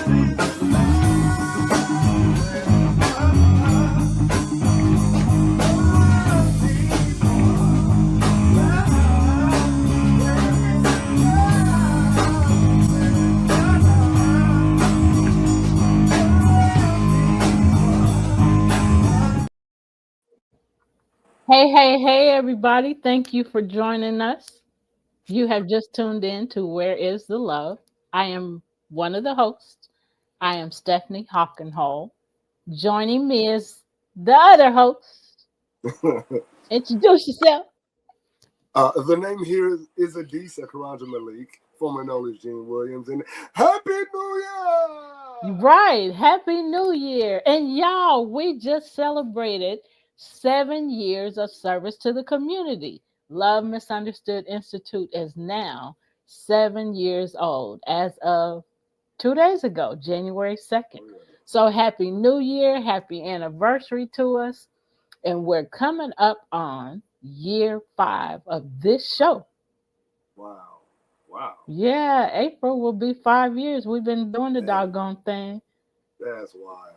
Hey, hey, hey, everybody. Thank you for joining us. You have just tuned in to Where is the Love? I am one of the hosts. I am Stephanie Hockenhall. Joining me is the other host. Introduce yourself. The name here is Adisa Karanja Malik, formerly known as Gene Williams, and Happy New Year! Right. Happy New Year. And y'all, we just celebrated 7 years of service to the community. Love Misunderstood Institute is now 7 years old as of 2 days ago, January 2nd. So happy New Year, happy anniversary to us. And we're coming up on year 5 of this show. Wow. Wow. Yeah, April will be 5 years. We've been doing the doggone thing. That's wild.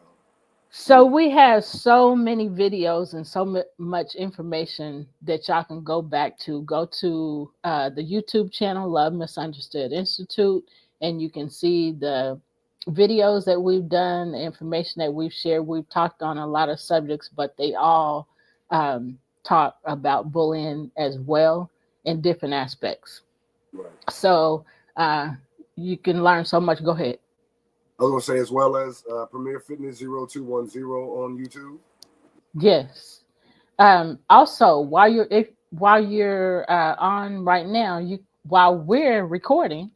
So we have so many videos and so much information that y'all can go back to. Go to the YouTube channel, Love Misunderstood Institute, and you can see the videos that we've done, the information that we've shared. We've talked on a lot of subjects, but they all talk about bullying as well in different aspects. Right. So you can learn so much. Go ahead. I was going to say, as well as Premier Fitness 0210 on YouTube. Yes. Also, while you're on right now, while we're recording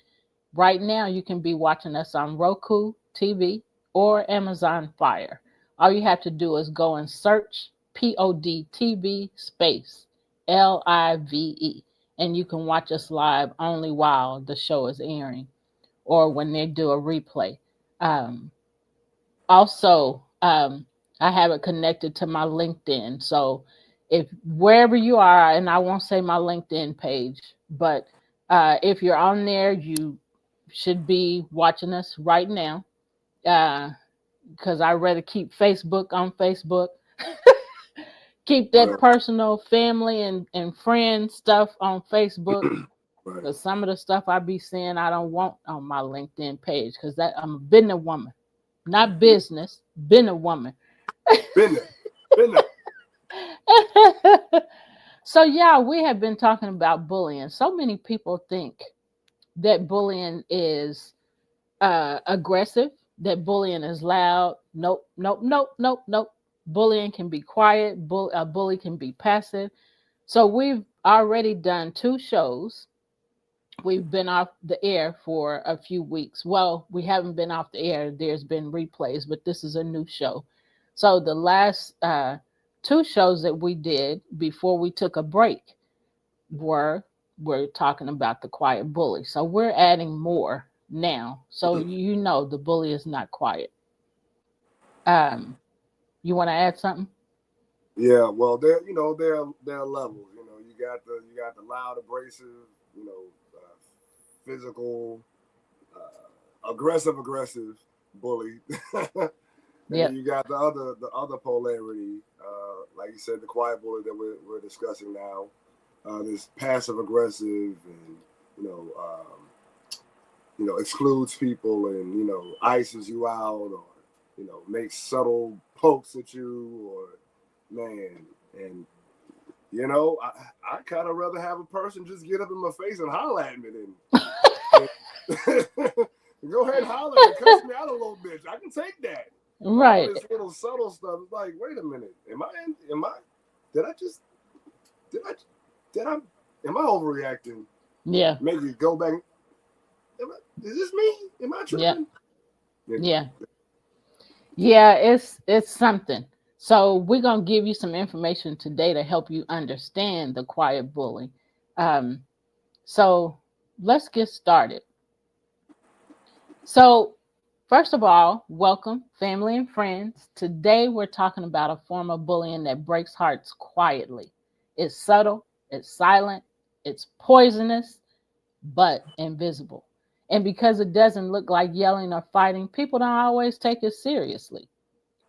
right now, you can be watching us on Roku TV or Amazon Fire. All you have to do is go and search POD space LIVE, and you can watch us live only while the show is airing or when they do a replay. Also, I have it connected to my LinkedIn. So if wherever you are, and I won't say my LinkedIn page, but if you're on there, you should be watching us right now. Because I'd rather keep Facebook on Facebook. Keep that personal family and friend stuff on Facebook. Because some of the stuff I be seeing, I don't want on my LinkedIn page. Because that I'm a business woman. Not business, been a woman. Business. So yeah, we have been talking about bullying. So many people think that bullying is aggressive, that bullying is loud. Nope, nope, nope, nope, nope. Bullying can be quiet. A bully can be passive. So we've already done 2 shows. We've been off the air for a few weeks. Well, we haven't been off the air. There's been replays, but this is a new show. So the last 2 shows that we did before we took a break we're talking about the quiet bully. So we're adding more now. So you know the bully is not quiet. You want to add something? Yeah, well, there are levels. You got the loud, abrasive, physical, aggressive bully. And you got the other polarity, like you said, the quiet bully that we're discussing now. This passive aggressive and excludes people and ices you out or makes subtle pokes at you or and I kind of rather have a person just get up in my face and holler at me than go ahead and holler and cuss me out a little bit. I can take that. Right. All this little subtle stuff. It's like, wait a minute. Am I overreacting? Yeah. Maybe go back. Is this me? Am I tripping? Yeah, it's something. So we're going to give you some information today to help you understand the quiet bully. So let's get started. So first of all, welcome, family and friends. Today we're talking about a form of bullying that breaks hearts quietly. It's subtle, it's silent, it's poisonous, but invisible. And because it doesn't look like yelling or fighting, people don't always take it seriously.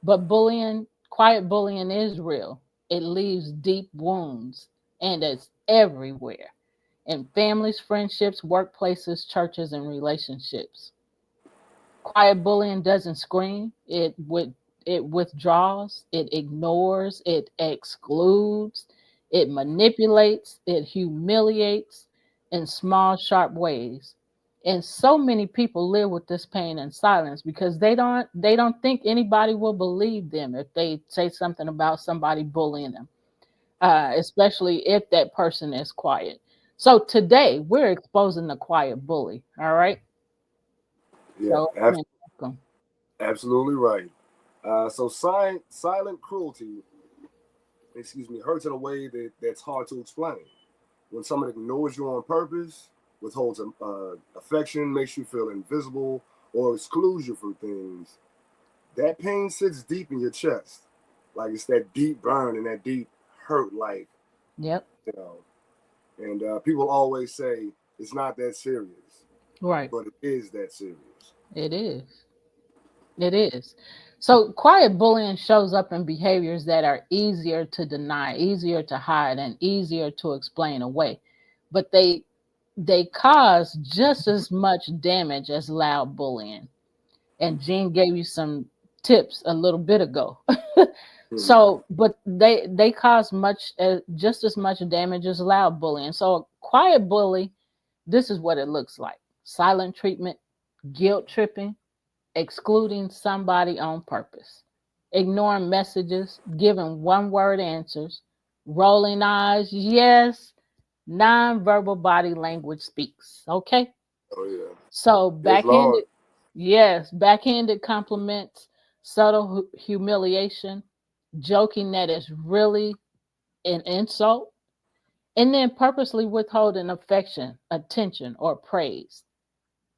But bullying, quiet bullying is real. It leaves deep wounds and it's everywhere in families, friendships, workplaces, churches, and relationships. Quiet bullying doesn't scream. It withdraws, it ignores, it excludes, it manipulates, it humiliates in small, sharp ways. And so many people live with this pain in silence because they don't think anybody will believe them if they say something about somebody bullying them, especially if that person is quiet. So today we're exposing the quiet bully. All right. Yeah, So welcome. absolutely right. Silent cruelty, hurts in a way that's hard to explain. When someone ignores you on purpose, withholds affection, makes you feel invisible, or excludes you from things, that pain sits deep in your chest. Like it's that deep burn and that deep hurt, like, Yep. you know. And people always say it's not that serious, Right. but it is that serious. It is. It is. So quiet bullying shows up in behaviors that are easier to deny, easier to hide, and easier to explain away. But they cause just as much damage as loud bullying. And Jean gave you some tips a little bit ago. Hmm. So, but they cause much just as much damage as loud bullying. So, a quiet bully, this is what it looks like: silent treatment, guilt tripping, excluding somebody on purpose, ignoring messages, giving one word answers, rolling eyes, yes, nonverbal body language speaks. Okay. Oh yeah. So Yes, Lord. backhanded, yes, backhanded compliments, subtle humiliation, joking that is really an insult, and then purposely withholding affection, attention, or praise.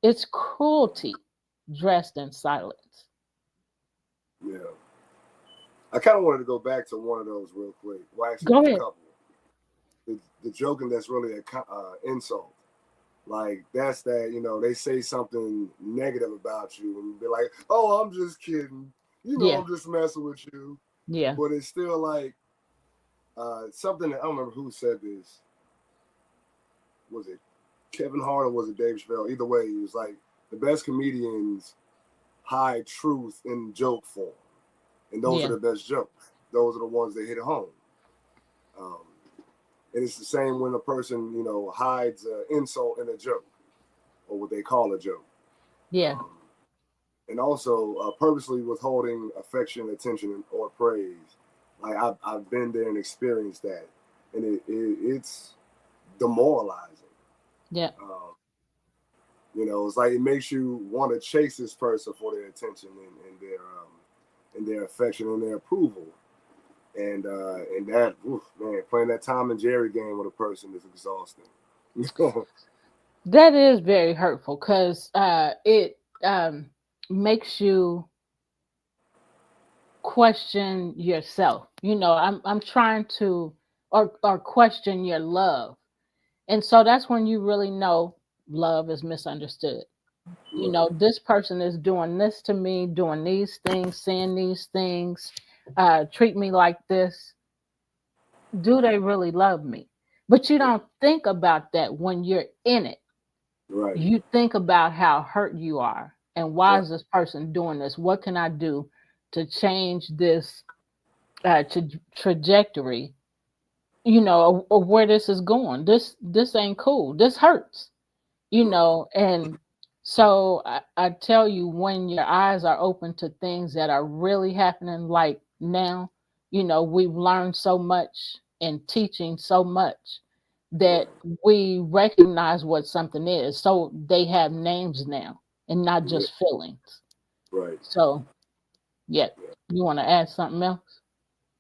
It's cruelty dressed in silence. Yeah. I kind of wanted to go back to one of those real quick. Well, actually, Go there's a ahead. couple. The joking that's really an insult. Like that's that, they say something negative about you and be like, "Oh, I'm just kidding. Yeah, I'm just messing with you." yeah, But it's still like something that I don't remember who said this. Was it Kevin Hart or was it Dave Chappelle? Either way, he was like, the best comedians hide truth in joke form, and those are yeah, the best jokes. Those are the ones that hit home. Um, and it's the same when a person, hides an insult in a joke or what they call a joke. yeah, Um, and also purposely withholding affection, attention, or praise. Like I've been there and experienced that, and it's demoralizing. yeah, Um, it's like it makes you want to chase this person for their attention and their affection and their approval. And that, oof, man, playing that Tom and Jerry game with a person is exhausting. that is very hurtful because it makes you question yourself. I'm trying to or question your love, and so that's when you really know love is misunderstood. Right, This person is doing this to me, doing these things, saying these things, treat me like this. Do they really love me? But you don't think about that when you're in it. right, You think about how hurt you are and why right, is this person doing this? What can I do to change this trajectory? Of where this is going. This ain't cool. This hurts. right, And so I tell you, when your eyes are open to things that are really happening, like now, we've learned so much and teaching so much that right, we recognize what something is. So they have names now and not yeah, just feelings. right. So, yeah, Yeah. you want to add something else?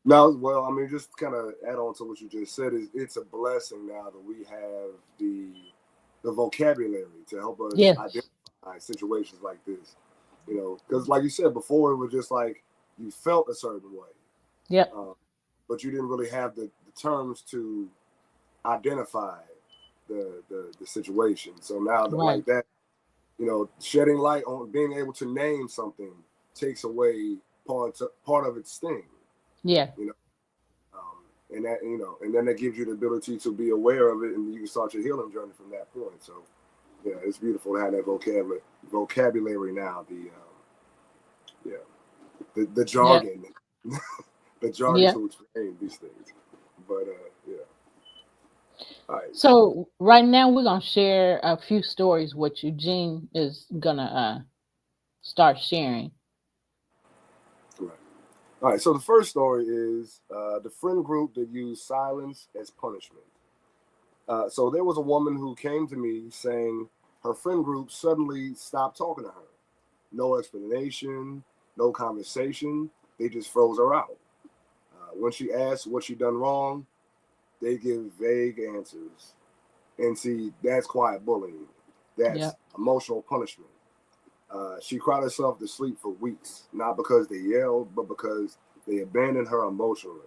Now, well, I mean, just kind of add on to what you just said. Is it's a blessing now that we have the vocabulary to help us Yes. identify situations like this. Because like you said before, it was just like you felt a certain way, Yep. um, but you didn't really have the terms to identify the situation. So now that Right. like that, shedding light on being able to name something takes away part of its sting. Yeah. You know, and that and then that gives you the ability to be aware of it, and you can start your healing journey from that point. So, yeah, it's beautiful to have that vocabulary now. Yeah, the Yeah. jargon, the jargon Yeah. to explain these things. But yeah, all right, So right now we're gonna share a few stories. What Eugene is gonna start sharing. right. All right. So the first story is the friend group that used silence as punishment. So there was a woman who came to me saying her friend group suddenly stopped talking to her. No explanation, no conversation. They just froze her out. When she asked what she done wrong, they give vague answers. And see, that's quiet bullying. Yeah. That's emotional punishment. She cried herself to sleep for weeks, not because they yelled, but because they abandoned her emotionally.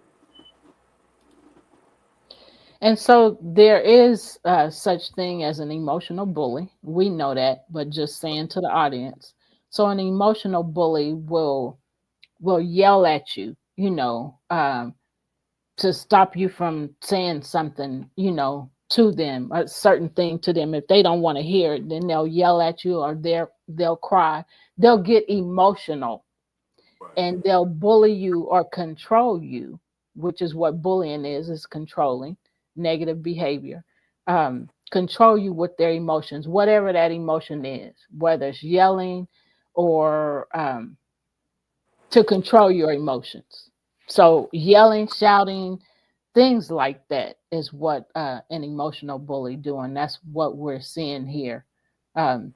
And so there is such thing as an emotional bully. We know that, but just saying to the audience. So an emotional bully will yell at you, to stop you from saying something, to them, a certain thing to them. If they don't want to hear it, then they'll yell at you, or they'll cry. They'll get emotional, Right. and they'll bully you or control you, which is what bullying is controlling negative behavior. Control you with their emotions, whatever that emotion is, whether it's yelling or to control your emotions. So yelling, shouting, things like that is what an emotional bully doing. That's what we're seeing here, um,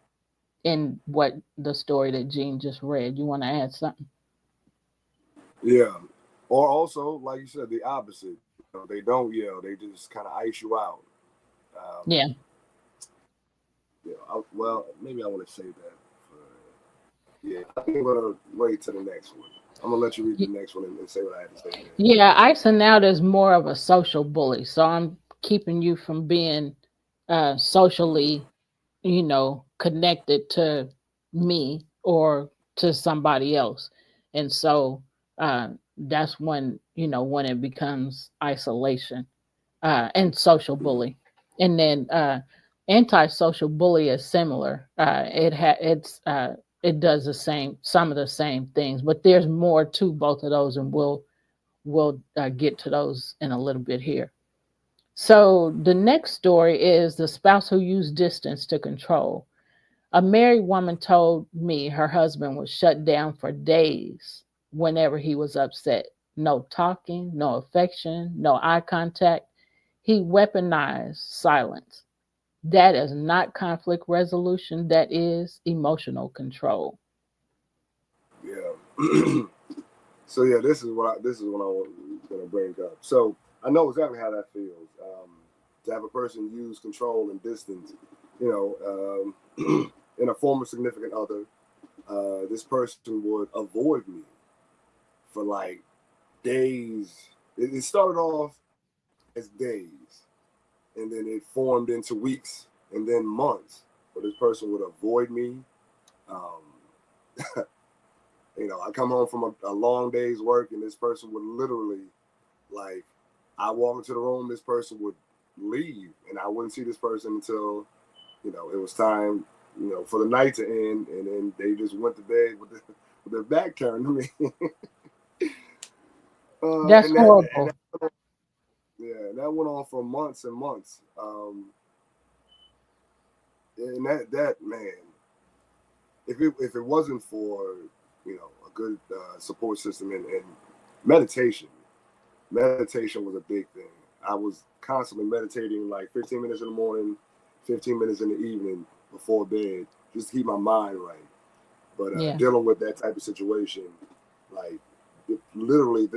in what the story that Jean just read. You want to add something? Yeah. Or also, like you said, the opposite. They don't yell. They just kind of ice you out. Um, Yeah. well, maybe I want to say that. Yeah, I think I'm gonna wait to the next one. I'm gonna let you read the Y- next one and say what I had to say there. Yeah, icing out is more of a social bully. So I'm keeping you from being socially, connected to me or to somebody else. And so that's when it becomes isolation and social bully. And then antisocial bully is similar. It does the same, some of the same things, but there's more to both of those, and we'll get to those in a little bit here. So the next story is the spouse who used distance to control. A married woman told me her husband was shut down for days whenever he was upset. No talking, no affection, no eye contact. He weaponized silence. That is not conflict resolution, that is emotional control. Yeah. So yeah, this is what I was gonna bring up. So I know exactly how that feels. To have a person use control and distance, in a former significant other, this person would avoid me for like days. It started off as days, and then it formed into weeks and then months. But this person would avoid me. Um, I come home from a long day's work, and this person would literally, like, I walk into the room, this person would leave, and I wouldn't see this person until, it was time, for the night to end, and then they just went to bed with their back turned to me. That's And horrible. yeah, that went on for months and months. And that man, if it wasn't for a good support system and meditation, meditation was a big thing. I was constantly meditating like 15 minutes in the morning, 15 minutes in the evening before bed, just to keep my mind right. But Yeah. dealing with that type of situation, like literally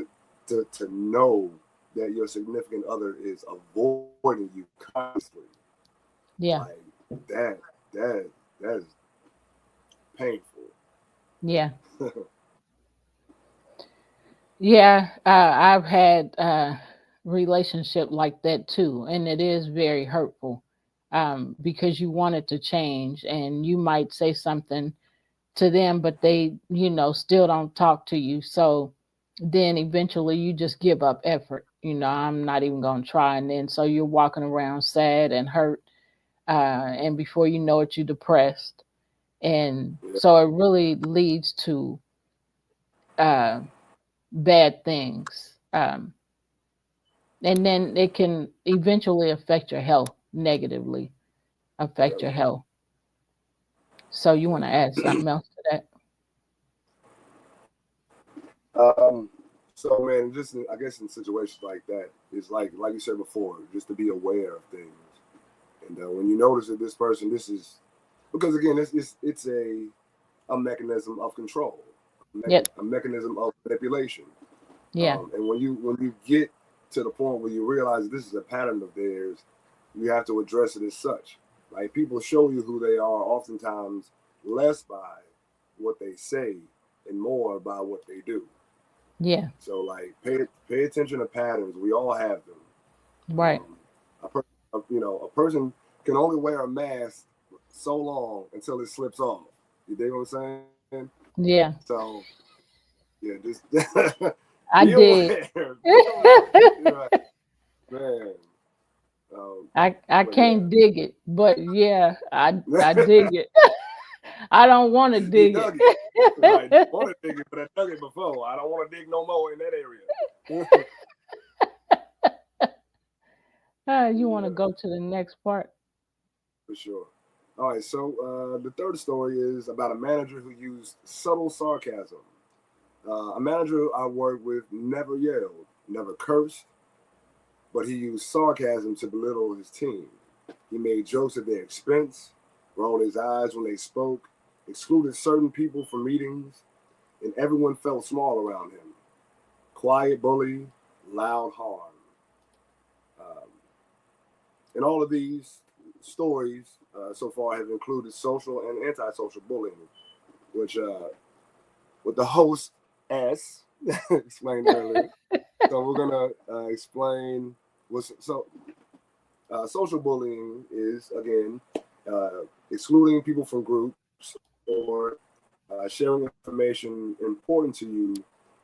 to know that your significant other is avoiding you constantly, Yeah. like that, that is painful. Yeah. Yeah, I've had relationship like that too, and it is very hurtful. because you wanted to change, and you might say something to them, but they, still don't talk to you. So then eventually you just give up effort. I'm not even going to try. And then so you're walking around sad and hurt. And before you know it, you're depressed. And Yeah. so it really leads to uh, bad things. And then it can eventually affect your health negatively, affect Yep. your health. So you want to Yep. add something else to that? Um, so man, I guess in situations like that, it's like you said before, just to be aware of things. And when you notice that this person, this is because again, it's a mechanism of control, Yep. a mechanism of manipulation. Yeah. And when you get to the point where you realize this is a pattern of theirs, you have to address it as such. Like people show you who they are, oftentimes less by what they say and more by what they do. Yeah. So like pay attention to patterns. We all have them. Right. A person, a person can only wear a mask so long until it slips off. You dig what I'm saying? Yeah. So yeah, just I be did. aware. Be aware. You're right, man. I But yeah, can't dig it, but yeah, I dig it. I don't want to you dig dug it. Right? it. Want to dig it, but I dug it before. I don't want to dig no more in that area. You want to Yeah, go to the next part? for sure. All right, so the third story is about a manager who used subtle sarcasm. A manager I worked with never yelled, never cursed, but he used sarcasm to belittle his team. He made jokes at their expense, rolled his eyes when they spoke, excluded certain people from meetings, and everyone felt small around him. Quiet bully, loud harm. Um, and all of these stories so far have included social and antisocial bullying, which what the host S explained earlier. So we're gonna explain what's so social bullying is again excluding people from groups or sharing information important to you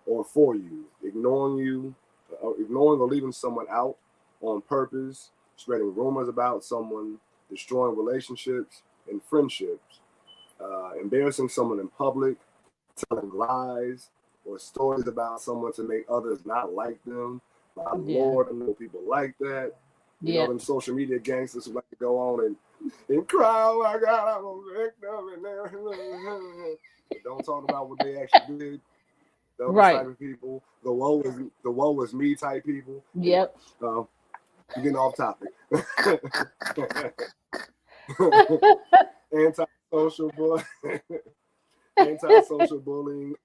or for you, ignoring or leaving someone out on purpose, spreading rumors about someone, destroying relationships and friendships, embarrassing someone in public, telling lies or stories about someone to make others not like them. My Yeah. Lord, I know people like that. You know Yeah. them social media gangsters who like to go on and cry, oh my God, I'm a victim. But don't talk about what they actually did. Those type Right. of people, the woe is me type people. Anyway, Yep. um, we're getting off topic. Antisocial bullying. Antisocial bullying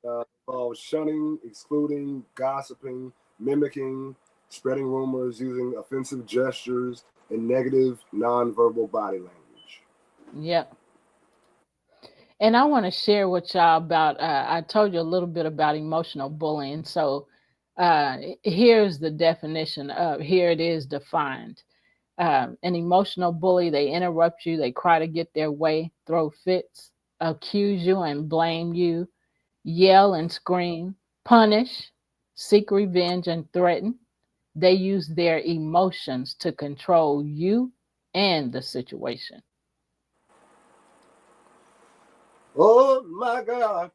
involves shunning, excluding, gossiping, mimicking, spreading rumors, using offensive gestures, and negative nonverbal body language. Yep. And I want to share with y'all about. I told you a little bit about emotional bullying. So here's the definition of. Here it is defined. An emotional bully, they interrupt you, they cry to get their way, throw fits, accuse you and blame you, yell and scream, punish, seek revenge, and threaten. They use their emotions to control you and the situation. Oh my God.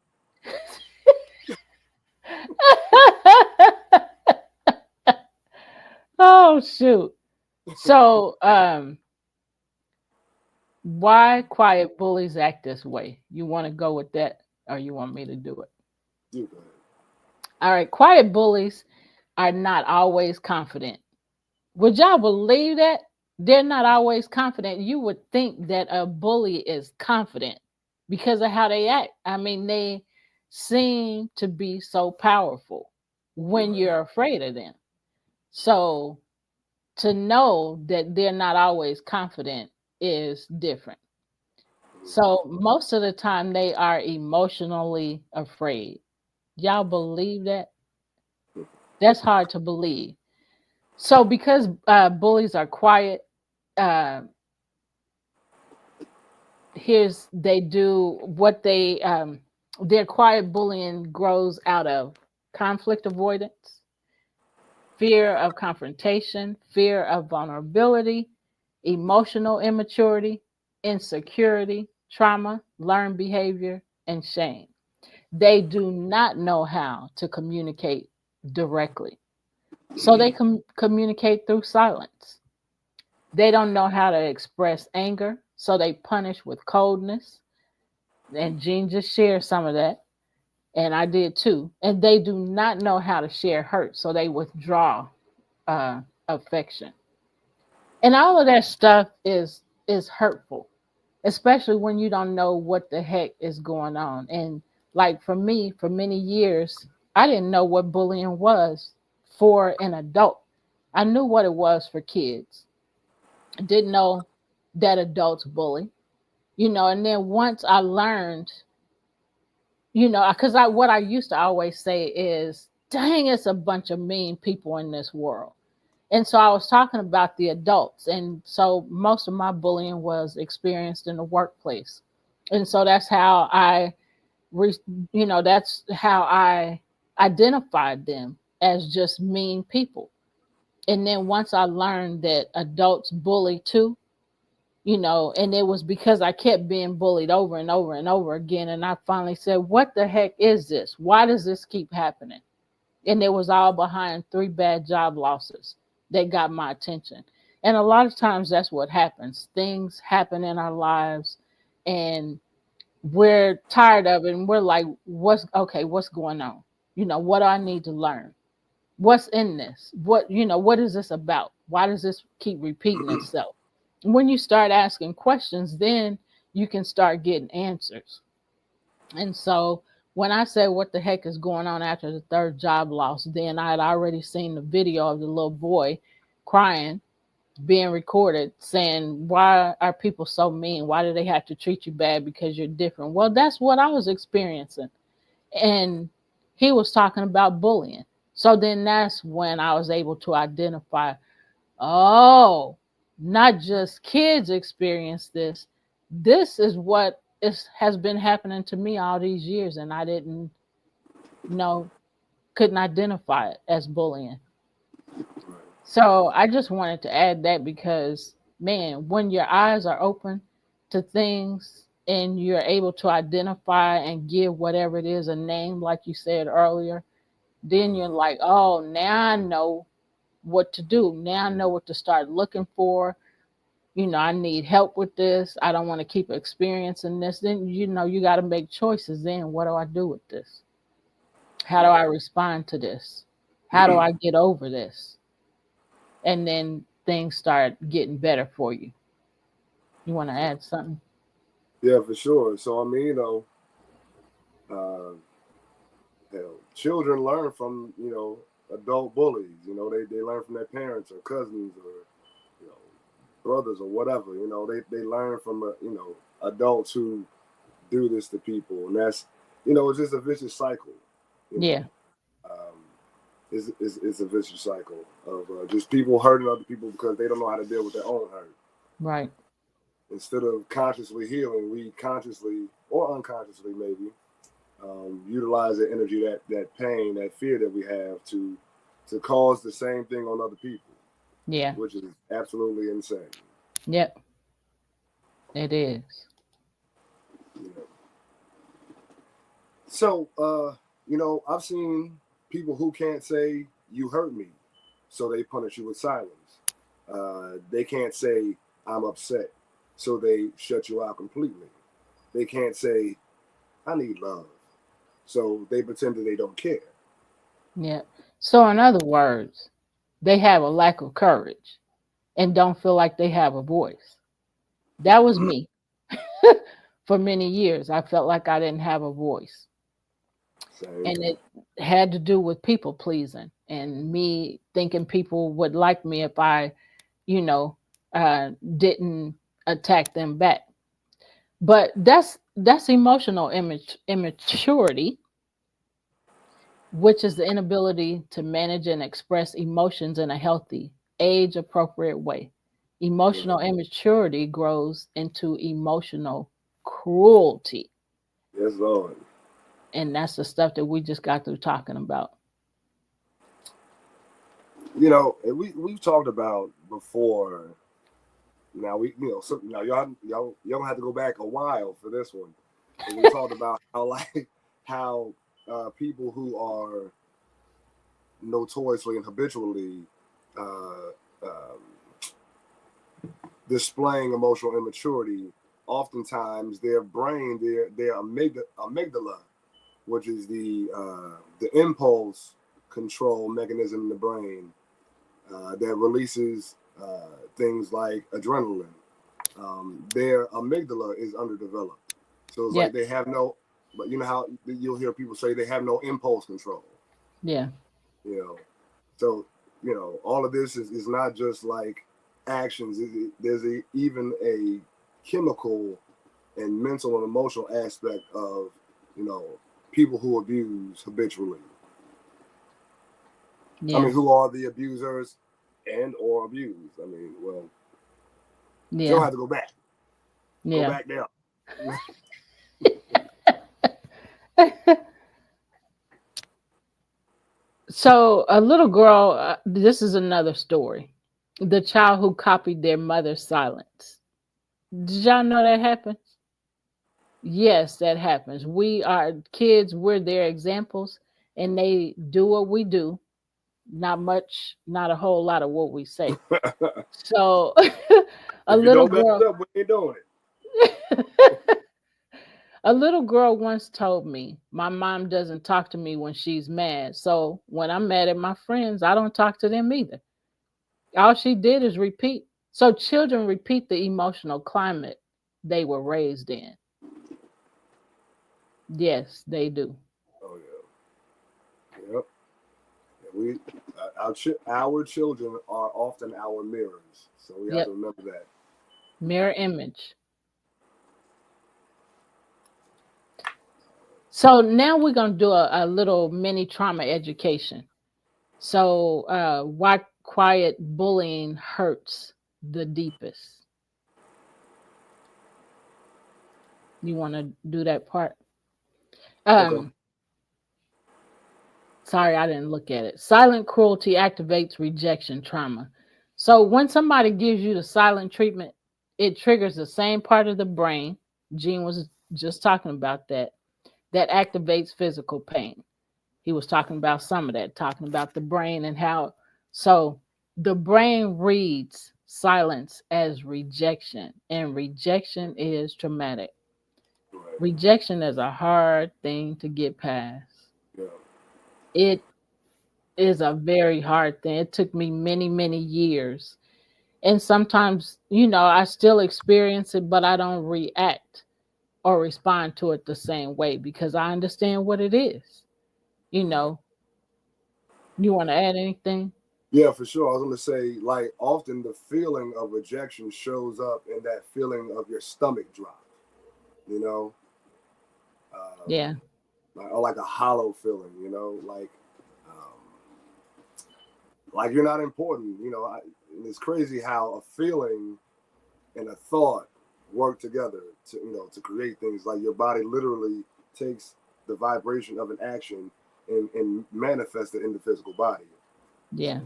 Oh, shoot. So, why quiet bullies act this way? You want to go with that, or you want me to do it? You go ahead. All right, quiet bullies are not always confident. Would y'all believe that? They're not always confident. You would think that a bully is confident because of how they act. I mean, they seem to be so powerful when Right. you're afraid of them. So to know that they're not always confident is different. So most of the time they are emotionally afraid. Y'all believe that? That's hard to believe. So because bullies are quiet, uh, here's they do what they their quiet bullying grows out of conflict avoidance, fear of confrontation, fear of vulnerability, emotional immaturity, insecurity, trauma, learned behavior, and shame. They do not know how to communicate directly. So they communicate through silence. They don't know how to express anger, so they punish with coldness. And Jean just shared some of that, and I did too. And they do not know how to share hurt, so they withdraw affection. And all of that stuff is hurtful, especially when you don't know what the heck is going on. And like for me, for many years, I didn't know what bullying was for an adult. I knew what it was for kids. I didn't know that adults bully, and then once I learned, because what I used to always say is, dang, it's a bunch of mean people in this world. And so I was talking about the adults. And so most of my bullying was experienced in the workplace. And so that's how that's how I identified them as just mean people. And then once I learned that adults bully too, and it was because I kept being bullied over and over and over again. And I finally said, what the heck is this? Why does this keep happening? And it was all behind 3 bad job losses that got my attention. And a lot of times that's what happens. Things happen in our lives and we're tired of it and we're like, what's going on? What do I need to learn? What's in this? What is this about? Why does this keep repeating itself? When you start asking questions, then you can start getting answers. And so when I said, what the heck is going on after the 3rd job loss, then I had already seen the video of the little boy crying, being recorded, saying, why are people so mean? Why do they have to treat you bad because you're different? Well, that's what I was experiencing. And he was talking about bullying. So then that's when I was able to identify, oh, not just kids experience this. This is what has been happening to me all these years, and I didn't know, couldn't identify it as bullying. So I just wanted to add that because, man, when your eyes are open to things and you're able to identify and give whatever it is a name, like you said earlier, then you're like, oh, now I know what to do. Now I know what to start looking for. I need help with this. I don't want to keep experiencing this. Then, you got to make choices. Then, what do I do with this? How do I respond to this? How do I get over this? And then things start getting better for you. You want to add something? Yeah, for sure. So, I mean, uh, children learn from, adult bullies. They learn from their parents or cousins or, brothers or whatever. They learn from, adults who do this to people. And that's, it's just a vicious cycle. Yeah. Um, it's a vicious cycle of just people hurting other people because they don't know how to deal with their own hurt. Right. Instead of consciously healing, we consciously or unconsciously maybe utilize the energy, that pain, that fear that we have to cause the same thing on other people. Yeah. Which is absolutely insane. Yep. It is. You know. So, I've seen people who can't say you hurt me, so they punish you with silence. They can't say I'm upset, so they shut you out completely. They can't say I need love, so they pretend that they don't care. Yeah. So, in other words, they have a lack of courage and don't feel like they have a voice. That was me. For many years, I felt like I didn't have a voice. Same. And it had to do with people pleasing and me thinking people would like me if I, you know, didn't attack them back. But that's emotional immaturity, which is the inability to manage and express emotions in a healthy, age appropriate way. Emotional Right. immaturity grows into emotional cruelty. Yes, Lord. And that's the stuff that we just got through talking about. And we've talked about before. Now now y'all don't have to go back a while for this one. But we talked about how how people who are notoriously and habitually uh, um, displaying emotional immaturity, oftentimes their brain, their amygdala, which is the impulse control mechanism in the brain that releases things like adrenaline. Their amygdala is underdeveloped, so it's like Yep. they have no. But you know how you'll hear people say they have no impulse control. Yeah. You know, so all of this is not just like actions. There's even a chemical and mental and emotional aspect of you know people who abuse habitually. I Yeah. mean, who are the abusers and or abused? I mean, well, you don't Yeah. have to go back. Go Yeah. back there. So a little girl, this is another story. The child who copied their mother's silence. Did y'all know that happens? Yes, that happens. We are kids, we're their examples, and they do what we do, not much, not a whole lot of what we say. So a If you little don't mess girl, up, we ain't doing it. a little girl once told me, my mom doesn't talk to me when she's mad. So when I'm mad at my friends, I don't talk to them either. All she did is repeat. So children repeat the emotional climate they were raised in. Yes, they do. Oh yeah, yep. Yeah, our children are often our mirrors, so we have to Yep. remember that. Mirror image. So now we're going to do a little mini trauma education. So, why quiet bullying hurts the deepest? You want to do that part? Okay. Um, Sorry, I didn't look at it. Silent cruelty activates rejection trauma. So, when somebody gives you the silent treatment, it triggers the same part of the brain. Gene was just talking about that. That activates physical pain. He was talking about some of that, talking about the brain and how. So the brain reads silence as rejection, and rejection is traumatic. Right. Rejection is a hard thing to get past. Yeah. It is a very hard thing. It took me many, many years. And sometimes, I still experience it, but I don't react or respond to it the same way because I understand what it is. You know, you want to add anything? Yeah, for sure. I was gonna say, like, often the feeling of rejection shows up in that feeling of your stomach drop. You know, Yeah. or like a hollow feeling. Um, like you're not important. And it's crazy how a feeling and a thought work together to create things. Like your body literally takes the vibration of an action and manifests it in the physical body. Yeah.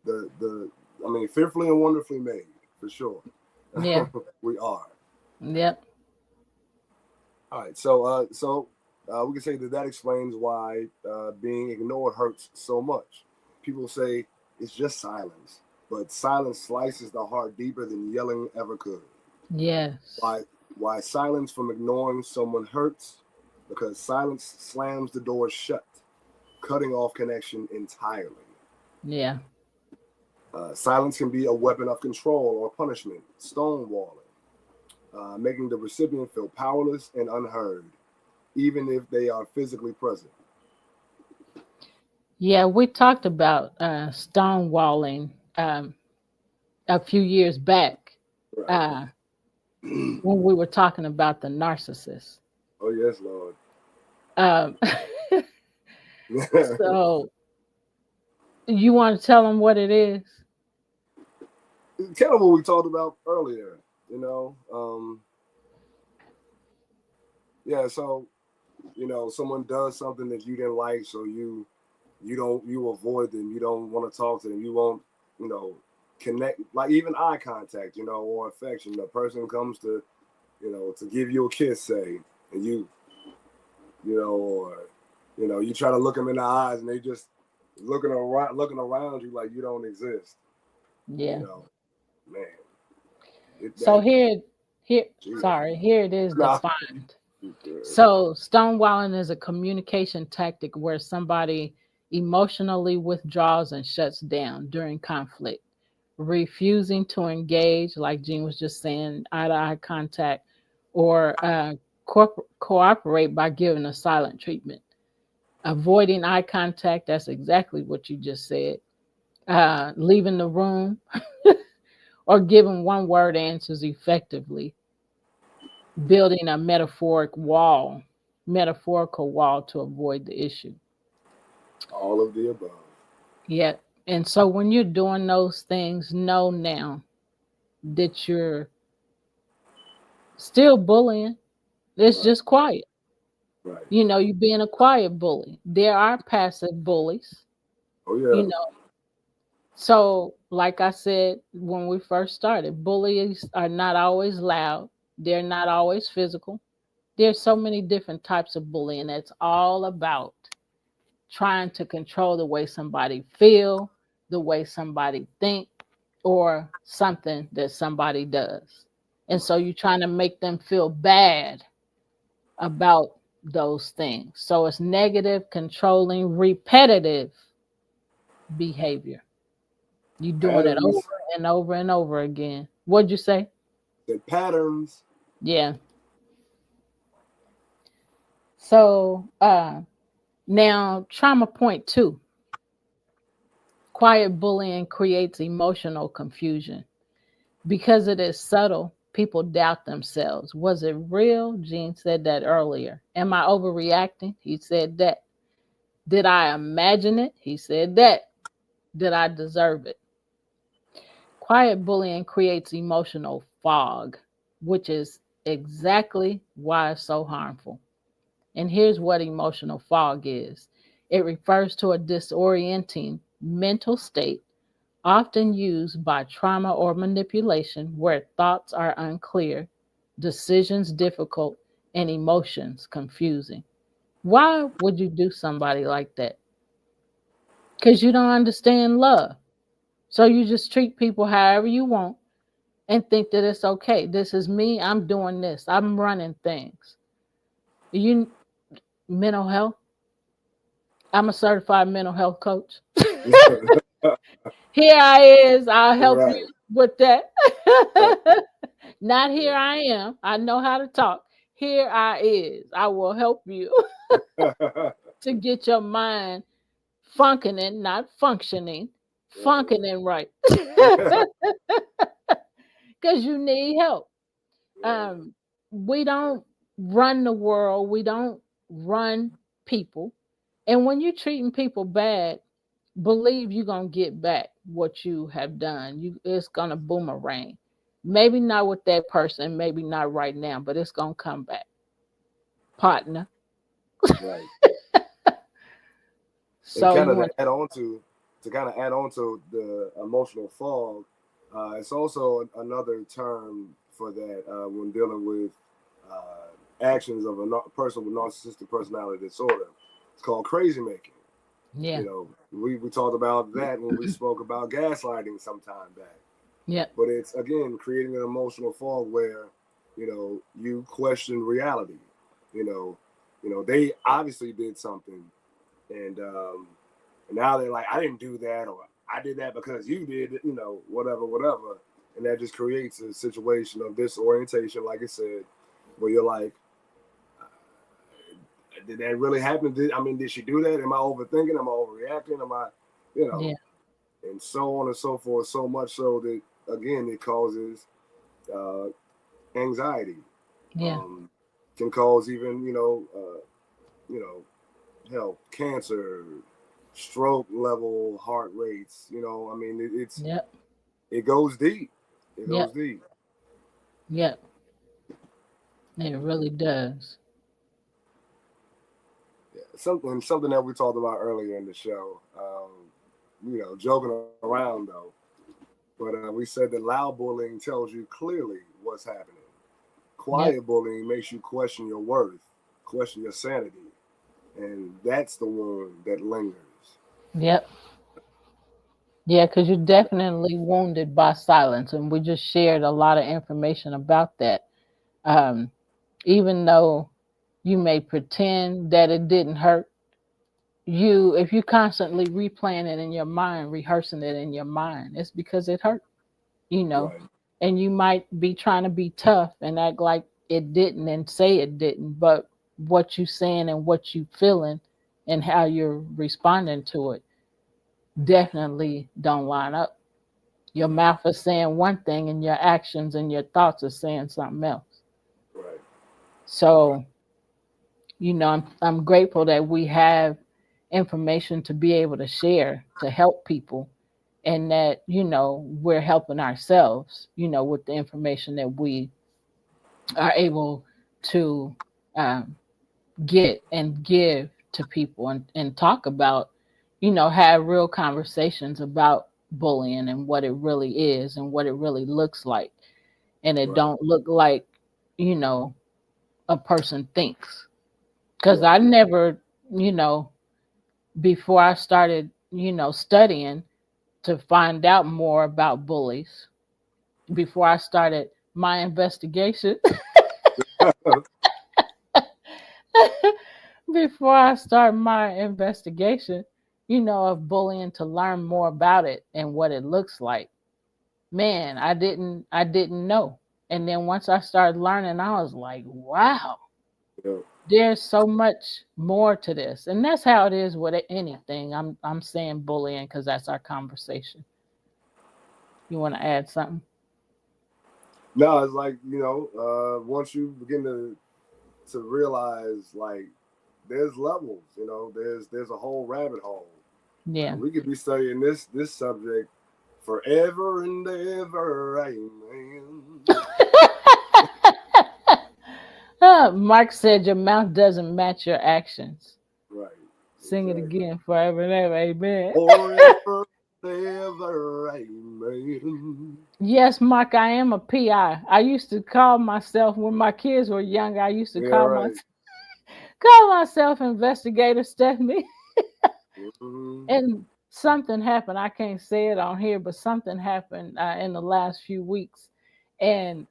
The I mean, fearfully and wonderfully made, for sure. Yeah. We are. Yep. All right, so we can say that explains why being ignored hurts so much. People say it's just silence, but silence slices the heart deeper than yelling ever could. Yes. Why silence from ignoring someone hurts? Because silence slams the door shut, cutting off connection entirely. Yeah. Silence can be a weapon of control or punishment, stonewalling, making the recipient feel powerless and unheard, even if they are physically present. Yeah. We talked about stonewalling a few years back Right. uh, when we were talking about the narcissist. Oh yes, Lord. Um, so you want to tell them what it is? It's kind of what we talked about earlier. You know, yeah. So someone does something that you didn't like, so you avoid them. You don't want to talk to them. You won't you know connect, like even eye contact, or affection. The person comes to give you a kiss, say, and or you try to look them in the eyes, and they just looking around you like you don't exist. You Yeah. know, man, So that here, Jesus. sorry, here it is Nah, defined. you good. So stonewalling is a communication tactic where somebody emotionally withdraws and shuts down during conflict, refusing to engage, like Jean was just saying, eye to eye contact, or cooperate by giving a silent treatment. Avoiding eye contact, that's exactly what you just said. Leaving the room or giving one word answers effectively, building a metaphorical wall to avoid the issue. All of the above. Yeah. And so when you're doing those things, know now that you're still bullying. It's Right, just quiet. right. You're being a quiet bully. There are passive bullies, Oh you yeah, know. So, like I said when we first started, bullies are not always loud. They're not always physical. There's so many different types of bullying. It's all about trying to control the way somebody feel, the way somebody think, or something that somebody does. And so right. you're trying to make them feel bad about those things. So it's negative, controlling, repetitive behavior. You're doing it over Patterns. and over and over again. What'd you say? The patterns. Yeah. So now trauma point two. Quiet bullying creates emotional confusion. Because it is subtle, people doubt themselves. Was it real? Gene said that earlier. Am I overreacting? He said that. Did I imagine it? He said that. Did I deserve it? Quiet bullying creates emotional fog, which is exactly why it's so harmful. And here's what emotional fog is: it refers to a disorienting mental state, often used by trauma or manipulation, where thoughts are unclear, decisions difficult, and emotions confusing. Why would you do somebody like that? Because you don't understand love. So you just treat people however you want and think that it's okay. This is me. I'm doing this. I'm running things. You mental health. I'm a certified mental health coach. Here I is. I'll help you Right. with that. Right. Not here Yeah. I am. I know how to talk. Here I is. I will help you to get your mind functioning, not functioning, functioning right. Because you need help. Right. Um, we don't run the world. We don't run people. And when you're treating people bad, believe you're gonna get back what you have done. It's gonna boomerang. Maybe not with that person, maybe not right now, but it's gonna come back, partner. Right. And So kind you of want, to add on to the emotional fog, it's also another term for that when dealing with actions of a person with narcissistic personality disorder. It's called crazy making. yeah, We talked about that when we spoke about gaslighting some time back. yeah, But it's again creating an emotional fog where you question reality. You know, they obviously did something, and now they're like, I didn't do that, or I did that because you did it, whatever, whatever. And that just creates a situation of disorientation, like I said, where you're like, did that really happen? Did she do that? Am I overthinking? Am I overreacting? Am I, you know, yeah, and so on and so forth, so much so that, again, it causes uh, anxiety, yeah, um, can cause even, you know, hell, cancer, stroke level heart rates. yep, It goes deep. It goes yep, deep. yep. It really does. something that we talked about earlier in the show. Joking around though, but we said that loud bullying tells you clearly what's happening. Yep. Quiet bullying makes you question your worth, question your sanity, and that's the wound that lingers. Yep. Yeah, because you're definitely wounded by silence, and we just shared a lot of information about that. Um, Even though you may pretend that it didn't hurt, if you constantly replaying it in your mind, rehearsing it in your mind, it's because it hurt, you know. Right, And you might be trying to be tough and act like it didn't and say it didn't, but what you saying and what you feeling and how you're responding to it definitely don't line up. Your mouth is saying one thing and your actions and your thoughts are saying something else. right, right, So, I'm grateful that we have information to be able to share to help people, and that, we're helping ourselves, with the information that we are able to um, get and give to people, and talk about, have real conversations about bullying and what it really is and what it really looks like. And it right, don't look like, you know, a person thinks. Because right. I never, you know, before I started, studying to find out more about bullies, before I started my investigation, before I start my investigation, of bullying, to learn more about it and what it looks like. Man, I didn't know. And then once I started learning, I was like, wow, Yeah. there's so much more to this. And that's how it is with anything. I'm saying bullying because that's our conversation. You want to add something? No, it's like once you begin to realize like there's levels. There's a whole rabbit hole. Yeah. We could be studying this subject forever and ever. Amen. Mark said your mouth doesn't match your actions. Right. Sing it Exactly. again, forever and ever. Amen. Forever and ever. Amen. Yes, Mark, I am a PI. I used to call myself, when my kids were young, I used to Yeah. call Right. myself call myself Investigator Stephanie. Mm-hmm. And something happened. I can't say it on here, but something happened in the last few weeks. And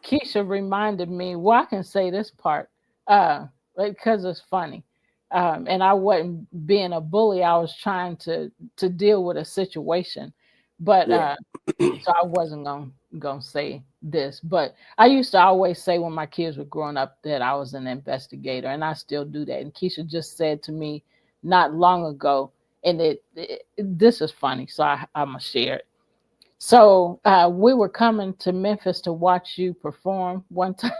Keisha reminded me, well, I can say this part because it's funny. And I wasn't being a bully. I was trying to deal with a situation. But Yeah. so I wasn't gonna say this, but I used to always say when my kids were growing up that I was an investigator, and I still do that. And Keisha just said to me not long ago, and this is funny, so I'm gonna share it. So we were coming to Memphis to watch you perform one time.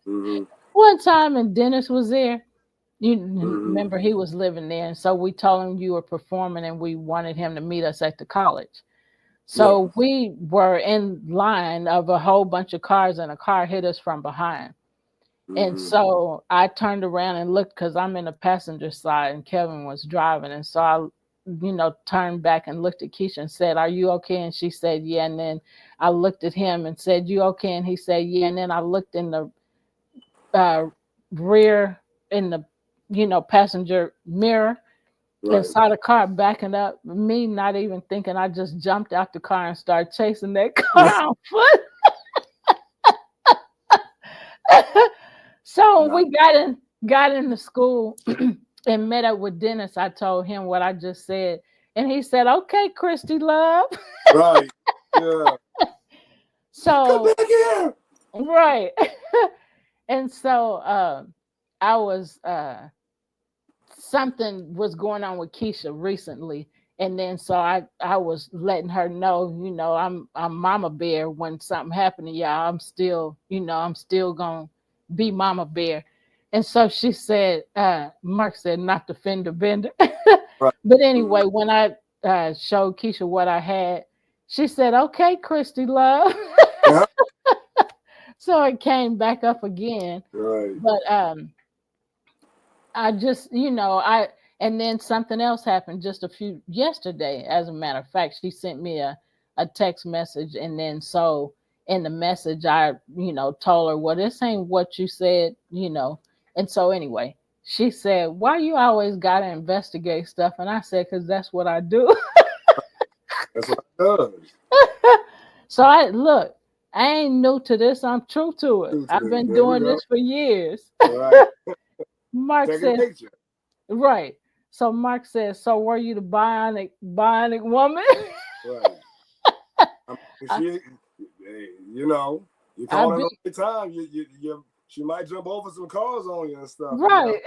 Mm-hmm. One time, and Dennis was there. You Mm-hmm. remember he was living there, and so we told him you were performing, and we wanted him to meet us at the college. Yeah. So we were in line of a whole bunch of cars, and a car hit us from behind. And Mm-hmm. so I turned around and looked because I'm in the passenger side and Kevin was driving. And so I, turned back and looked at Keisha and said, "Are you okay?" And she said, "Yeah." And then I looked at him and said, "You okay?" And he said, "Yeah." And then I looked in the uh, rear, in the, passenger mirror, and Right. saw the car backing up. Me not even thinking, I just jumped out the car and started chasing that car on foot. So when Nah. we got in the school and met up with Dennis, I told him what I just said. And he said, "Okay, Christy love." Right. Yeah. Come So back here. right. And so I was something was going on with Keisha recently. And then so I was letting her know, I'm Mama Bear. When something happened to y'all, I'm still gonna be Mama Bear. And so she said, Mark said, not the fender bender. Right. But Mm-hmm. anyway, when I showed Keisha what I had, she said, "Okay, Christy love." Yeah. So it came back up again. Right. But I just, and then something else happened just a few yesterday. As a matter of fact, she sent me a text message, and then so in the message, I, told her, well, this ain't what you said. And so anyway, she said, why you always gotta investigate stuff? And I said, because that's what I do. That's what it does. So I look, I ain't new to this. I'm true to it. True to I've this. been There we doing go. this for years. All right. Mark Second says, nature. right. So Mark says, so were you the bionic woman? Right. I mean, I, you know, you I call it be the right time. She might jump over some cars on you and stuff. right.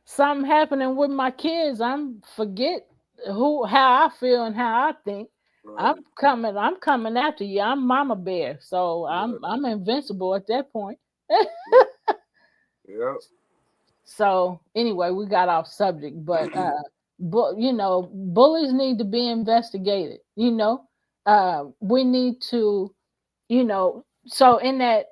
Something happening with my kids. I'm forget how I feel and how I think. I'm Right. coming. I'm coming after you. I'm Mama Bear, so Yeah. I'm invincible at that point. Right. Yeah. So anyway, we got off subject, but bullies need to be investigated. We need to, so in that,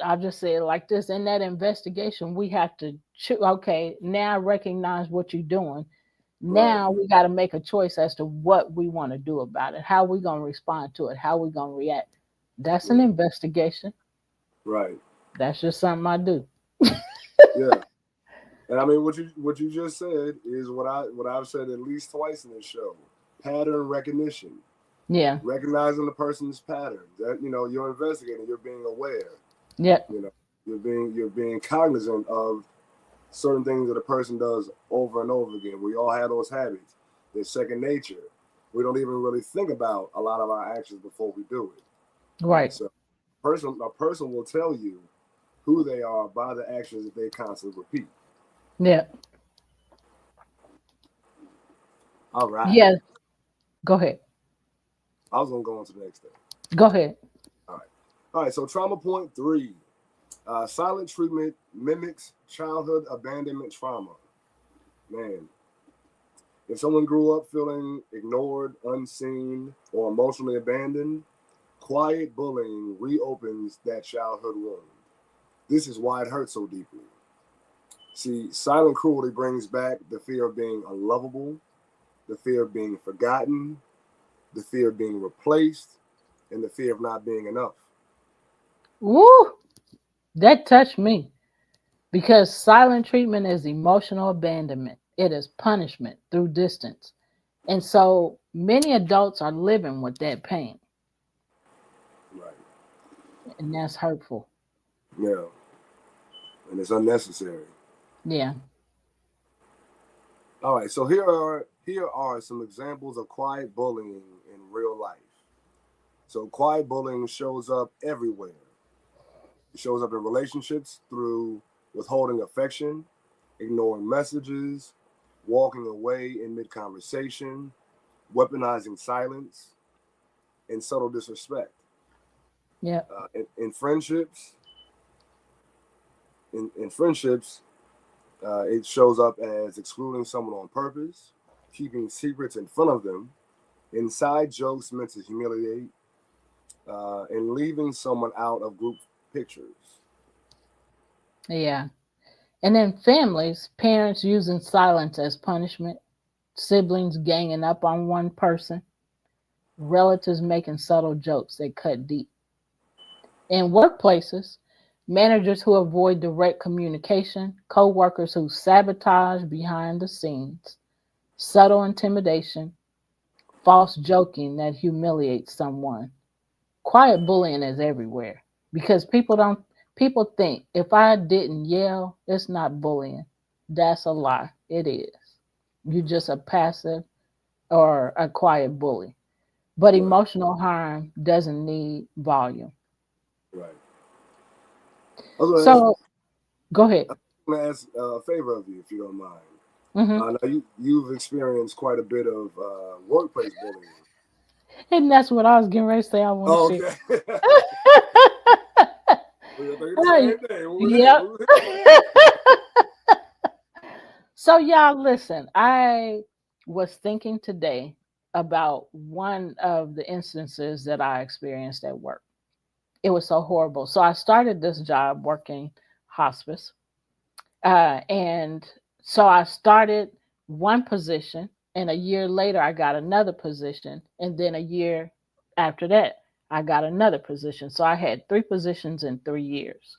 I'll just say it like this: in that investigation, we have to okay, now I recognize what you're doing. Right. Now we got to make a choice as to what we want to do about it, how we gonna respond to it, how we gonna react. That's an Yeah. investigation. Right. That's just something I do. Yeah. And I mean, what you just said is what I've said at least twice in this show. Pattern recognition, Yeah. recognizing the person's patterns. That you're investigating. You're being aware. Yep. You know, you're being cognizant of certain things that a person does over and over again. We all have those habits. They're second nature. We don't even really think about a lot of our actions before we do it. Right. Right. So, a person will tell you who they are by the actions that they constantly repeat. Yeah. All right. Yeah. Go ahead. I was gonna go on to the next thing. Go ahead. All right. All right. So trauma point 3. Silent treatment mimics childhood abandonment trauma. Man, if someone grew up feeling ignored, unseen, or emotionally abandoned, quiet bullying reopens that childhood wound. This is why it hurts so deeply. See, silent cruelty brings back the fear of being unlovable, the fear of being forgotten, the fear of being replaced, and the fear of not being enough. Woo! That touched me because silent treatment is emotional abandonment. It is punishment through distance. And so many adults are living with that pain, Right. and that's hurtful. Yeah. And it's unnecessary. Yeah. All right. So here are some examples of quiet bullying in real life. So quiet bullying shows up everywhere. It shows up in relationships through withholding affection, ignoring messages, walking away in mid conversation, weaponizing silence, and subtle disrespect. Yeah. In friendships, in friendships, it shows up as excluding someone on purpose, keeping secrets in front of them, inside jokes meant to humiliate, and leaving someone out of group pictures. Yeah. And then families, parents using silence as punishment, siblings ganging up on one person, relatives making subtle jokes that cut deep. In workplaces, managers who avoid direct communication, co-workers who sabotage behind the scenes, subtle intimidation, false joking that humiliates someone. Quiet bullying is everywhere because people think if I didn't yell, it's not bullying. That's a lie. It is. You're just a passive or a quiet bully. But Right, emotional harm doesn't need volume. right. I was going to ask, So go ahead. a favor of you, if you don't mind. Hmm. Now you've experienced quite a bit of workplace bullying. And that's what I was getting ready to say. I want to Oh, share. okay. We were thinking the Right. same thing. We were here. Yep. We were So y'all listen, I was thinking today about one of the instances that I experienced at work. It was so horrible. So I started this job working hospice. And so I started one position, and a year later, I got another position. And then a year after that, I got another position. So I had three positions in 3 years.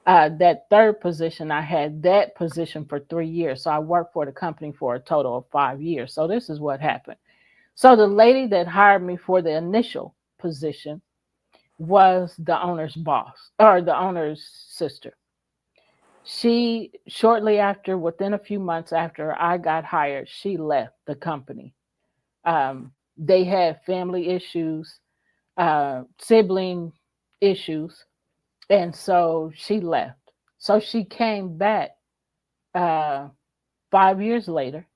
That third position, I had that position for 3 years. So I worked for the company for a total of 5 years. So this is what happened. So the lady that hired me for the initial position was the owner's boss or the owner's sister. She, shortly after, within a few months after I got hired, she left the company. They had family issues, sibling issues, and so she left. So she came back uh, 5 years later.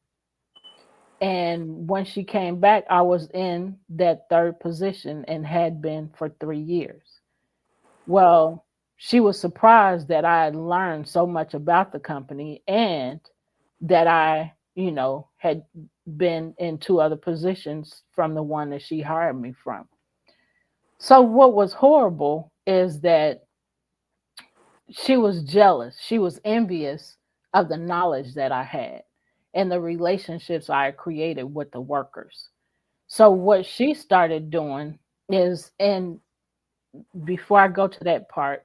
And when she came back, I was in that third position and had been for 3 years. Well, she was surprised that I had learned so much about the company and that I, had been in two other positions from the one that she hired me from. So, what was horrible is that she was jealous, she was envious of the knowledge that I had and the relationships I had created with the workers. So, what she started doing is, and before I go to that part,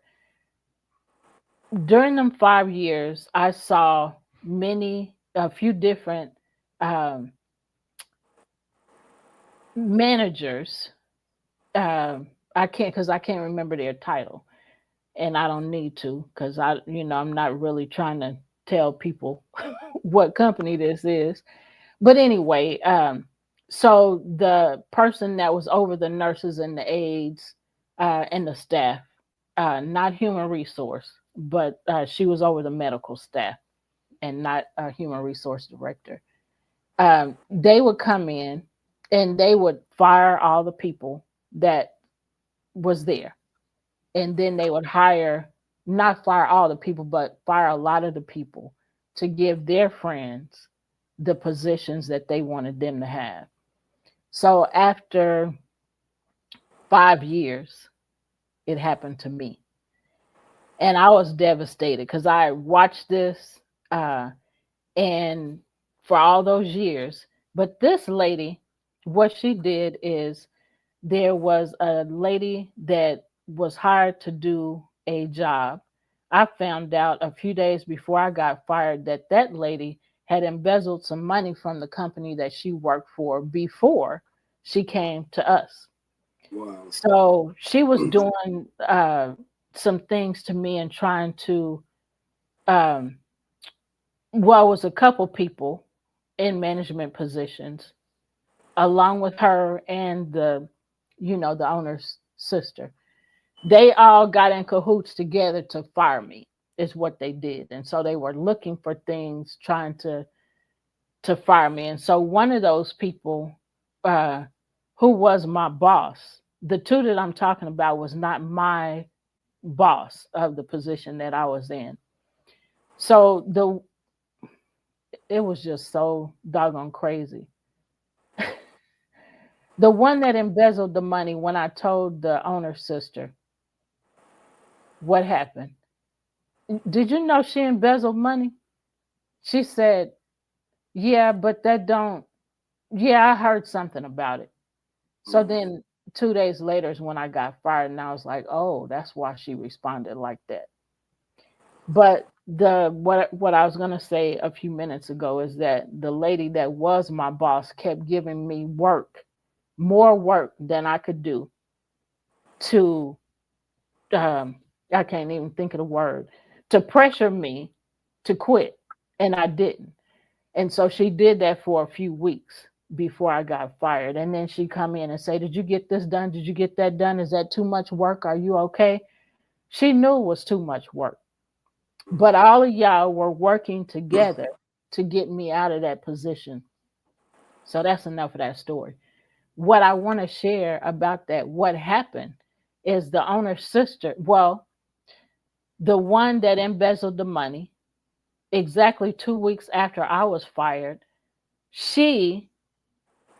during them 5 years, I saw a few different um, managers. Because I can't remember their title, and I don't need to, because I'm not really trying to tell people what company this is. But anyway, so the person that was over the nurses and the aides and the staff, not human resource, but she was over the medical staff and not a human resource director. They would come in and they would fire all the people that was there, and then they would hire, not fire all the people, but fire a lot of the people to give their friends the positions that they wanted them to have. So after 5 years, it happened to me. And I was devastated because I watched this uh, and for all those years. But this lady, what she did is, there was a lady that was hired to do a job. I found out a few days before I got fired that that lady had embezzled some money from the company that she worked for before she came to us. Wow. So she was doing some things to me and trying to, um, well, it was a couple people in management positions, along with her and the owner's sister. They all got in cahoots together to fire me, is what they did. And so they were looking for things, trying to fire me. And so one of those people, uh who was my boss, the two that I'm talking about was not my boss of the position that I was in. So it was just so doggone crazy. The one that embezzled the money, when I told the owner's sister what happened, did you know she embezzled money? She said, "Yeah, but that don't, yeah, I heard something about it." So then 2 days later is when I got fired, and I was like, "Oh, that's why she responded like that." But what I was gonna say a few minutes ago is that the lady that was my boss kept giving me work, more work than I could do, to um I can't even think of the word, to pressure me to quit, and I didn't. And so she did that for a few weeks before I got fired. And then she come in and say, "Did you get this done? Did you get that done? Is that too much work? Are you okay?" She knew it was too much work. But all of y'all were working together to get me out of that position. So that's enough of that story. What I want to share about that, what happened, is the owner's sister, well, the one that embezzled the money, exactly 2 weeks after I was fired, she,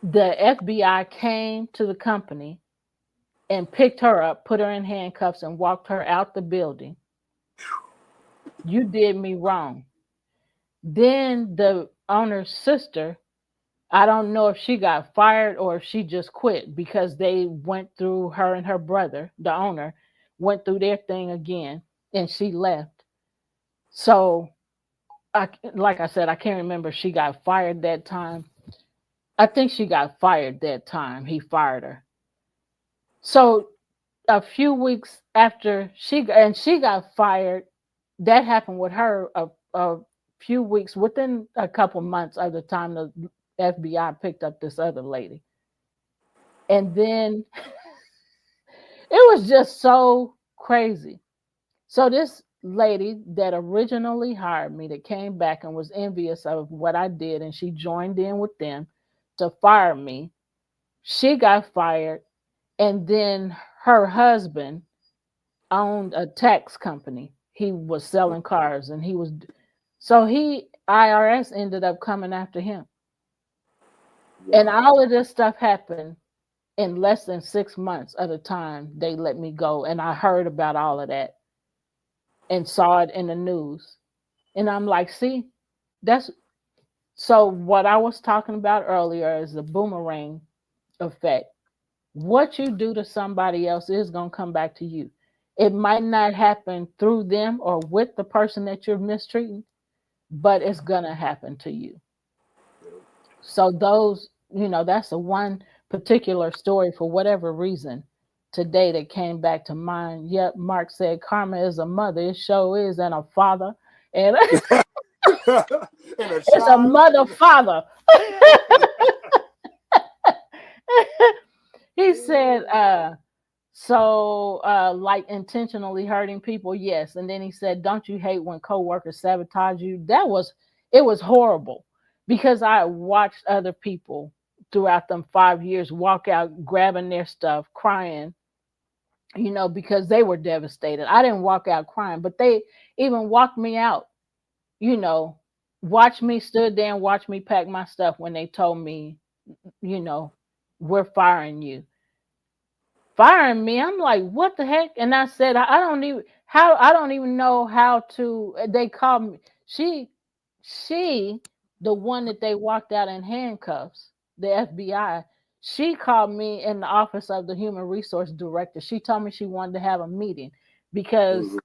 the FBI came to the company and picked her up, put her in handcuffs, and walked her out the building. You did me wrong. Then the owner's sister, I don't know if she got fired or if she just quit because they went through, her and her brother, the owner, went through their thing again and she left. So, like I said, I can't remember if she got fired that time. I think she got fired that time. He fired her. So a few weeks after she got fired, that happened with her a few weeks, within a couple months of the time the FBI picked up this other lady. And then it was just so crazy. So this lady that originally hired me, that came back and was envious of what I did, and she joined in with them to fire me. She got fired, and then her husband owned a tax company. He was selling cars, and so he IRS ended up coming after him. And Wow. all of this stuff happened in less than 6 months of the time they let me go. And I heard about all of that and saw it in the news. And I'm like, see, that's so what I was talking about earlier is the boomerang effect. What you do to somebody else is going to come back to you. It might not happen through them or with the person that you're mistreating, but it's going to happen to you. So those, that's the one particular story for whatever reason today that came back to mind. Yep, Mark said karma is a mother. It sure is, and a father, and And a it's a child. mother father. He said, like intentionally hurting people, yes. And then he said, don't you hate when coworkers sabotage you? It was horrible because I watched other people throughout them 5 years walk out grabbing their stuff, crying, because they were devastated. I didn't walk out crying, but they even walked me out, you know, watch me stood there and watch me pack my stuff when they told me, you know, we're firing you. Firing me. I'm like, what the heck? And I said, I don't even know how to. They called me. She, the one that they walked out in handcuffs, the FBI. She called me in the office of the human resource director. She told me she wanted to have a meeting because Mhm,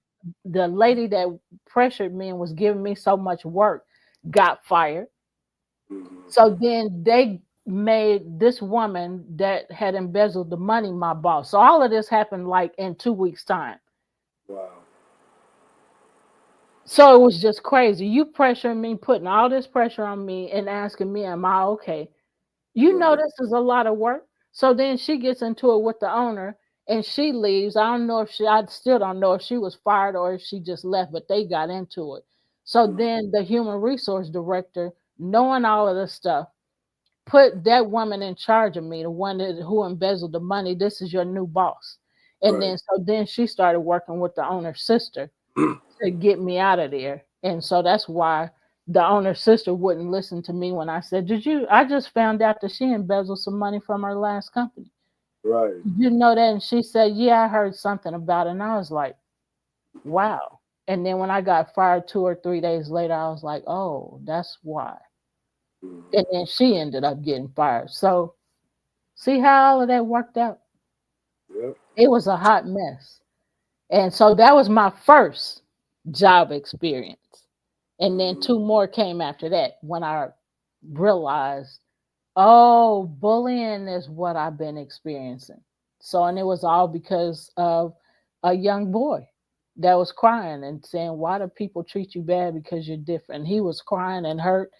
the lady that pressured me and was giving me so much work got fired. mhm. So then they made this woman that had embezzled the money my boss. So all of this happened like in 2 weeks' time. Wow. So it was just crazy. You pressuring me, putting all this pressure on me and asking me, am I okay? You know Right. this is a lot of work. So then she gets into it with the owner and she leaves. I still don't know if she was fired or if she just left, but they got into it. So Mhm. then the human resource director, knowing all of this stuff, put that woman in charge of me, the one who embezzled the money. This is your new boss. And Right. then she started working with the owner's sister to get me out of there. And so that's why the owner's sister wouldn't listen to me when I said, I just found out that she embezzled some money from her last company. Right. Did you know that? And she said, yeah, I heard something about it. And I was like, wow. And then when I got fired 2 or 3 days later, I was like, oh, that's why. Mhm. And then she ended up getting fired. So see how all of that worked out? Yep. It was a hot mess. And so that was my first job experience. And then Mhm. two more came after that when I realized, oh, bullying is what I've been experiencing. So, and it was all because of a young boy that was crying and saying, why do people treat you bad because you're different? He was crying and hurt.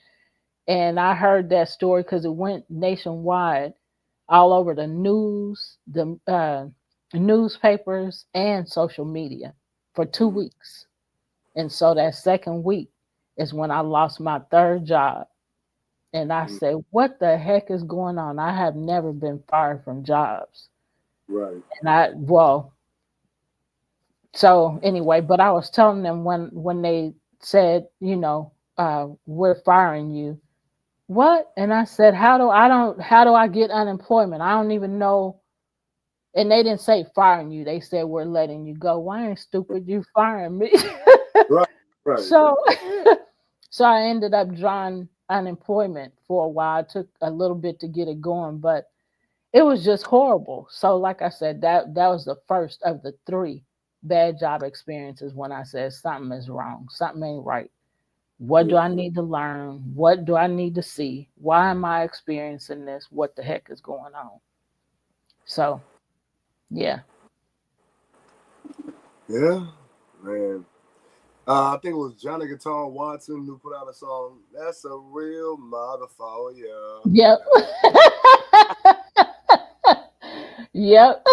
And I heard that story because it went nationwide, all over the news, the newspapers, and social media for two Mhm. weeks. And so that second week is when I lost my third job. And I Mhm. said, what the heck is going on? I have never been fired from jobs. Right. And so anyway, but I was telling them when they said, we're firing you. What? And I said, how do I get unemployment? I don't even know. And they didn't say firing you. They said we're letting you go. Why ain't stupid you firing me? Right. Right. So, so I ended up drawing unemployment for a while. It took a little bit to get it going, but it was just horrible. So, like I said, that was the first of the three bad job experiences when I said something is wrong, something ain't right. What do Yeah. I need to learn? What do I need to see? Why am I experiencing this? What the heck is going on? So, yeah. Yeah, man. I think it was Johnny Guitar Watson who put out a song. That's a real motherfucker. Yep. Yep.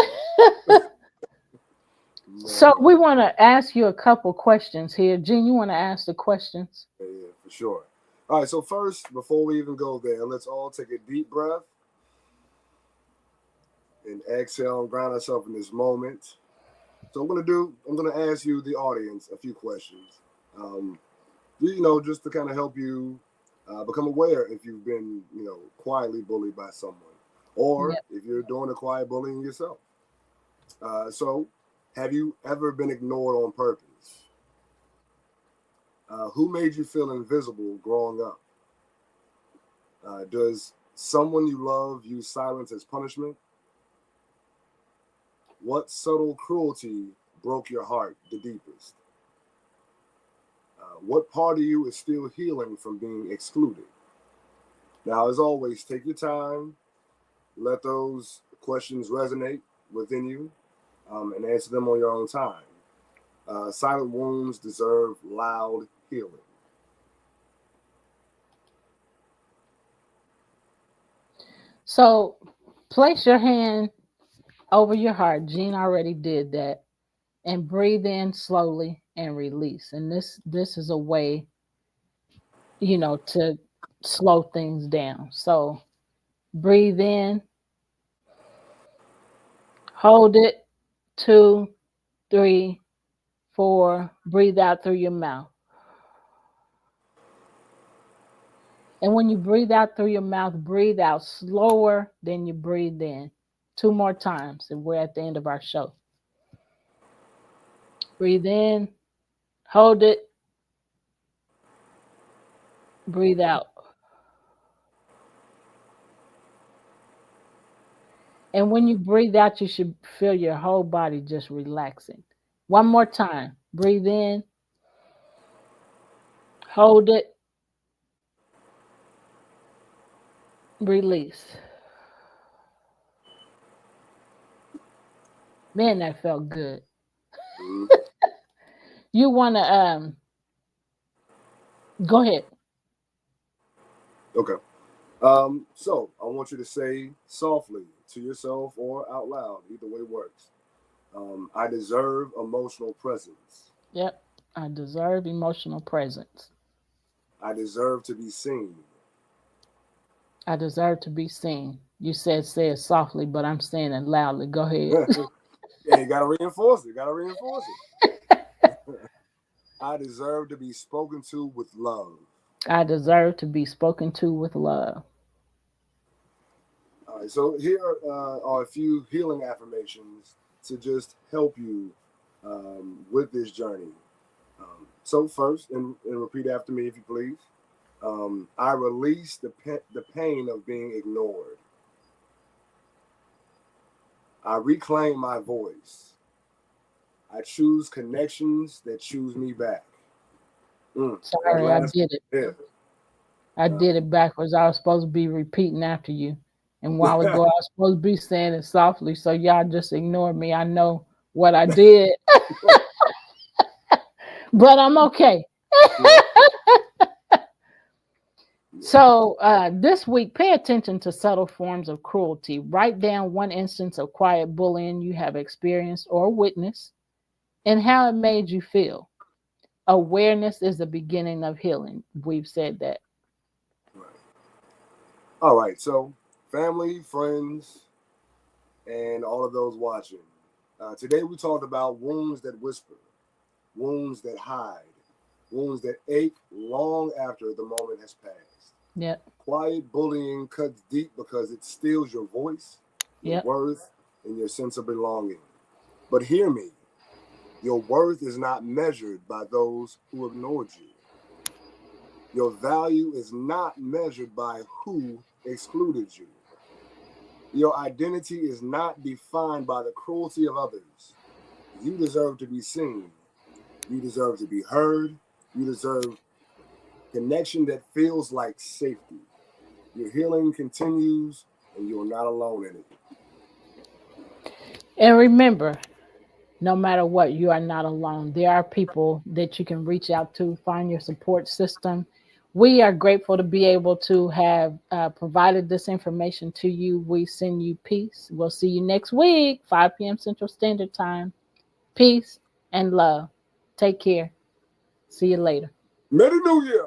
So Man, we want to ask you a couple questions here. Jean, you want to ask the questions? yeah, for sure. All right, so first, before we even go there, let's all take a deep breath and exhale and ground ourselves in this moment. So I'm gonna ask you, the audience, a few questions. Um, just to kind of help you become aware if you've been, quietly bullied by someone, or Yep. if you're doing the quiet bullying yourself. So, have you ever been ignored on purpose? Who made you feel invisible growing up? Does someone you love use silence as punishment? What subtle cruelty broke your heart the deepest? What part of you is still healing from being excluded? Now, as always, take your time, let those questions resonate within you, and answer them on your own time. Silent wounds deserve loud healing. So place your hand over your heart. Jean already did that. And breathe in slowly and release. And this is a way, to slow things down. So breathe in, hold it, 2, 3, 4. Breathe out through your mouth. And when you breathe out through your mouth, breathe out slower than you breathe in. 2 more times, and we're at the end of our show. Breathe in, hold it, breathe out. And when you breathe out, you should feel your whole body just relaxing. One more time. Breathe in, hold it, release. Man, that felt good. Mhm. You want to go ahead. Okay. So I want you to say softly to yourself or out loud, either way works. I deserve emotional presence. Yep. I deserve emotional presence. I deserve to be seen. I deserve to be seen. You said say it softly, but I'm saying it loudly. Go ahead. Yeah, you gotta reinforce it. Gotta reinforce it. I deserve to be spoken to with love. I deserve to be spoken to with love. All right, so here are a few healing affirmations to just help you with this journey. So first, and repeat after me if you please. I release the pain of being ignored. I reclaim my voice. I choose connections that choose me back. That Sorry, I last did it. bit. I Uh, did it backwards. I was supposed to be repeating after you. And a while ago, I was supposed to be saying it softly. So y'all just ignored me. I know what I did, but I'm okay. So this week, pay attention to subtle forms of cruelty. Write down one instance of quiet bullying you have experienced or witnessed and how it made you feel. Awareness is the beginning of healing. We've said that. right. All right, so family, friends, and all of those watching. Today we talked about wounds that whisper, wounds that hide, wounds that ache long after the moment has passed. Yep. Quiet bullying cuts deep because it steals your voice, your Yep. worth, and your sense of belonging. But hear me, Your worth is not measured by those who ignored you. Your value is not measured by who excluded you. Your identity is not defined by the cruelty of others. You deserve to be seen. You deserve to be heard. You deserve connection that feels like safety. Your healing continues, and you're not alone in it. And remember, no matter what, you are not alone. There are people that you can reach out to, find your support system. We are grateful to be able to have provided this information to you. We send you peace. We'll see you next week, 5 p.m. Central Standard Time. Peace and love. Take care. See you later. Merry New Year!